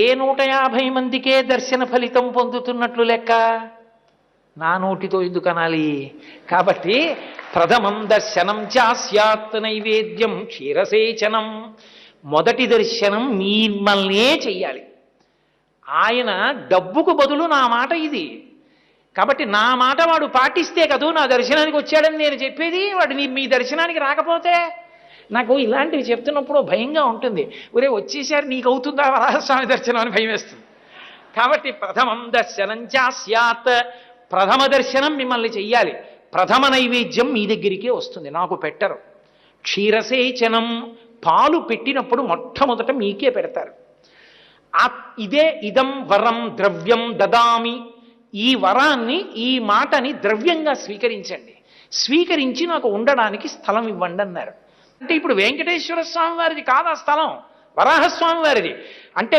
ఏ 150 మందికే దర్శన ఫలితం పొందుతున్నట్లు లెక్క, నా నోటితో ఎందుకు అనాలి? కాబట్టి ప్రథమం దర్శనం చాస్యాత్ నైవేద్యం క్షీరసేచనం. మొదటి దర్శనం మిమ్మల్నే చెయ్యాలి. ఆయన డబ్బుకు బదులు నా మాట ఇది. కాబట్టి నా మాట వాడు పాటిస్తే కదూ నా దర్శనానికి వచ్చాడని నేను చెప్పేది. వాడు మీ దర్శనానికి రాకపోతే నాకు ఇలాంటివి చెప్తున్నప్పుడు భయంగా ఉంటుంది. ఒరే వచ్చేసారి నీకు అవుతుందా వరాహస్వామి దర్శనం అని భయం వేస్తుంది. కాబట్టి ప్రథమం దర్శనం చాస్యాత్, ప్రథమ దర్శనం మిమ్మల్ని చెయ్యాలి. ప్రథమ నైవేద్యం మీ దగ్గరికే వస్తుంది, నాకు పెట్టరు. క్షీరసేచనం, పాలు పెట్టినప్పుడు మొట్టమొదట మీకే పెడతారు. ఇదే ఇదం వరం ద్రవ్యం దదామి, ఈ వరాన్ని ఈ మాటని ద్రవ్యంగా స్వీకరించండి, స్వీకరించి నాకు ఉండడానికి స్థలం ఇవ్వండి అన్నారు. అంటే ఇప్పుడు వెంకటేశ్వర స్వామి వారిది కాదు ఆ స్థలం, వరాహస్వామి వారిది. అంటే